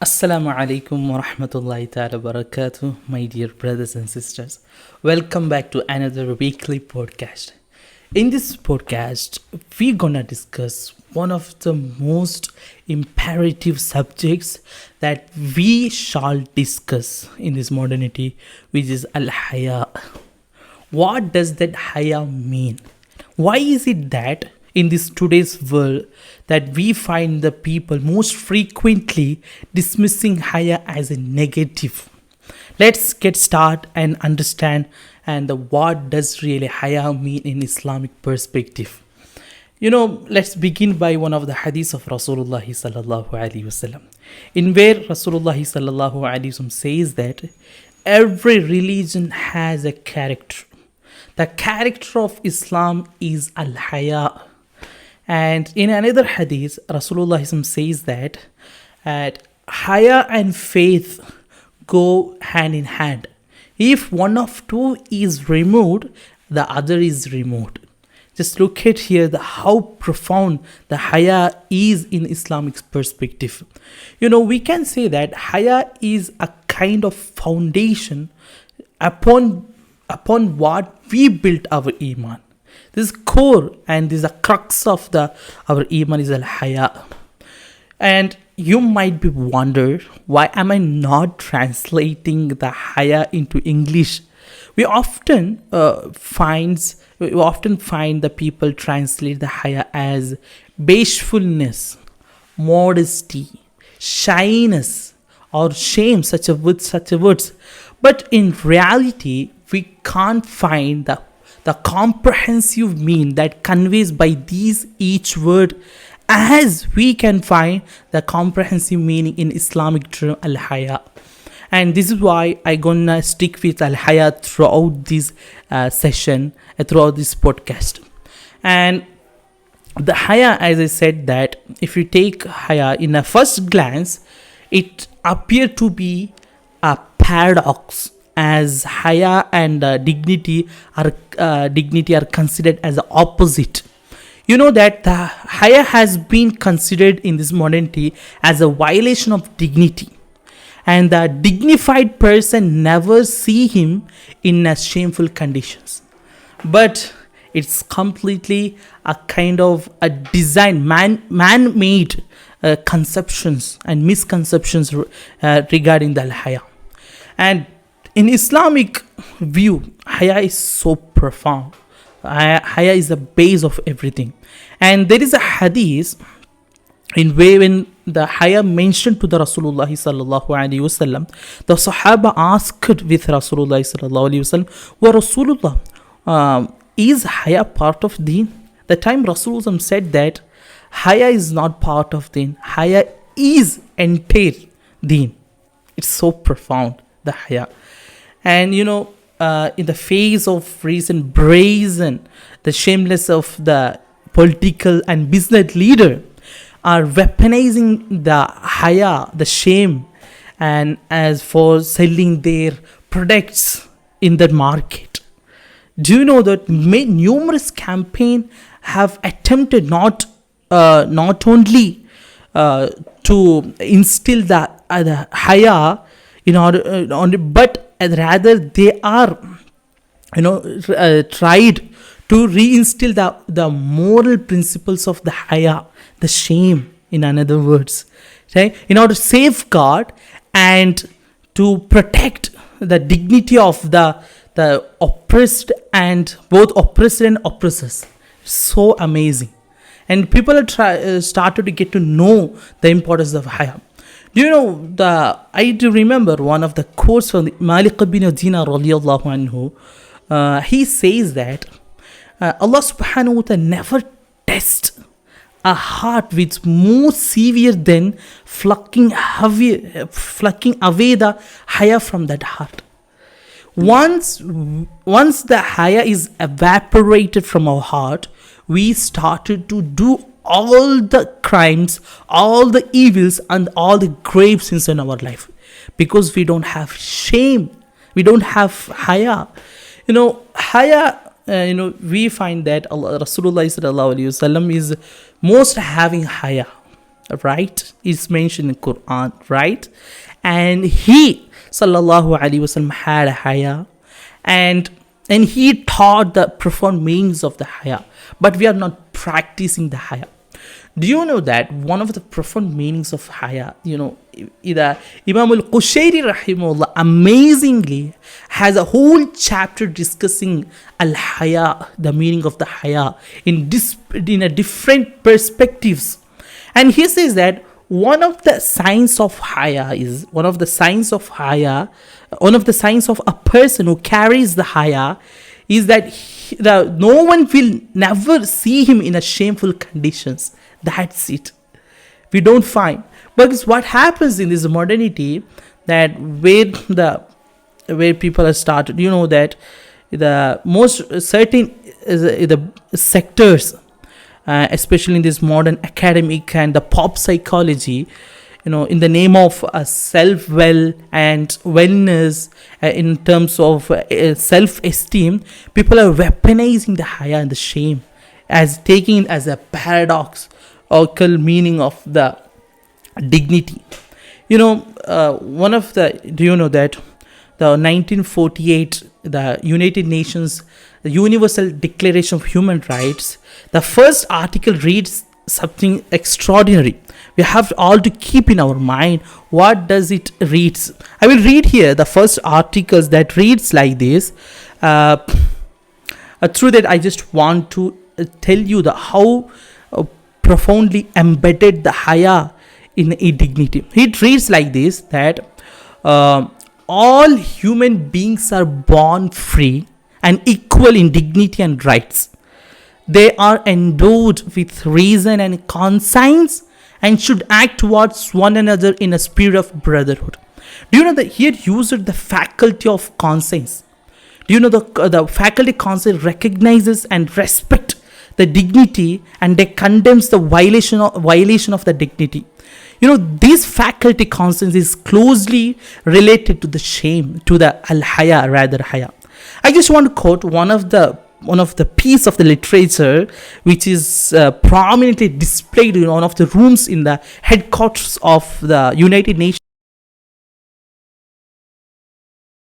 Assalamu alaikum wa rahmatullahi ta'ala barakatuh, my dear brothers and sisters. Welcome back to another weekly podcast. In this podcast, we're gonna discuss one of the most imperative subjects that we shall discuss in this modernity, which is Al-Hayā. What does that Hayā mean? Why is it that in this today's world that we find the people most frequently dismissing Hayā as a negative? Let's get started and understand what does really Hayā mean in Islamic perspective. Let's begin by one of the hadiths of Rasulullah sallallahu alaihi wasallam, in where Rasulullah sallallahu alaihi wasallam says that every religion has a character. The character of Islam is Al-Hayā. And in another hadith, Rasulullah says that Hayā and faith go hand in hand. If one of two is removed, the other is removed. Just look at here how profound the Hayā is in Islamic perspective. We can say that Hayā is a kind of foundation upon what we built our Iman. This core and this is a crux of our Iman is Al-Hayā. And you might be wondering, why am I not translating the Hayā into English? We often find the people translate the Hayā as bashfulness, modesty, shyness, or shame, such a words. But in reality, we can't find the comprehensive meaning that conveys by these each word, as we can find the comprehensive meaning in Islamic term Al-Hayā. And this is why I'm gonna stick with Al-Hayā throughout this session, throughout this podcast. And the Hayā, as I said, that if you take Hayā in a first glance, it appears to be a paradox, as Hayā and dignity are considered as the opposite. That the Hayā has been considered in this modernity as a violation of dignity, and the dignified person never see him in a shameful conditions. But it's completely a kind of a design, man-made conceptions and misconceptions regarding the Hayā. And in Islamic view, Hayā is so profound. Hayā is the base of everything. And there is a hadith in where when the Hayā mentioned to the Rasulullah sallallahu alaihi wasallam, the Sahaba asked with Rasulullah sallallahu alaihi wasallam, "Wa Rasulullah, is Hayā part of Deen?" The time Rasulullah said that Hayā is not part of Deen, Hayā is entire Deen. It's so profound, the Hayā. And in the face of recent brazen, the shameless of the political and business leader are weaponizing the Hayā, the shame, and as for selling their products in the market. Do you know that numerous campaigns have attempted not only to instill the Hayā in order, but rather they are tried to reinstill the moral principles of the Hayā, the shame, in other words, right? In order to safeguard and to protect the dignity of the oppressed, and both oppressed and oppressors. So amazing. And people are started to get to know the importance of Hayā. I do remember one of the quotes from Malik bin Dinar radiallahu anhu. He says that Allah subhanahu wa ta'ala never tests a heart which more severe than plucking away the Hayā from that heart. Once the Hayā is evaporated from our heart, we started to do all the crimes, all the evils, and all the grave sins in our life, because we don't have shame, we don't have Hayā. Hayā, we find that Rasulullah sallallahu alaihi wasallam is most having Hayā. right? It's mentioned in Quran, right? And he, sallallahu alaihi wasallam, had a haya, and he taught the profound meanings of the haya, but we are not practicing the haya. Do you know that one of the profound meanings of haya, the Imam al-Qushayri rahimahullah amazingly has a whole chapter discussing al-Hayā, the meaning of the haya in a different perspectives. And he says that one of the signs of a person who carries the haya is that no one will never see him in a shameful conditions. That's it. We don't find. Because what happens in this modernity, that where people are started, that the most certain the sectors, especially in this modern academic and the pop psychology, in the name of self-well and wellness, in terms of self-esteem, people are weaponizing the haya and the shame, as taking it as a paradoxical meaning of the dignity. One of the, do you know that the 1948, the United Nations, the Universal Declaration of Human Rights, the first article reads something extraordinary. We have all to keep in our mind what does it reads. I will read here the first articles that reads like this. Through that, I just want to tell you how profoundly embedded the haya in dignity. It reads like this, that all human beings are born free and equal in dignity and rights. They are endowed with reason and conscience and should act towards one another in a spirit of brotherhood. Do you know that here used the faculty of conscience? Do you know the faculty of conscience recognizes and respect the dignity, and they condemns the violation of the dignity. This faculty conscience is closely related to the shame, to the Al-Hayā, rather haya. I just want to quote one of the piece of the literature which is prominently displayed in one of the rooms in the headquarters of the United Nations.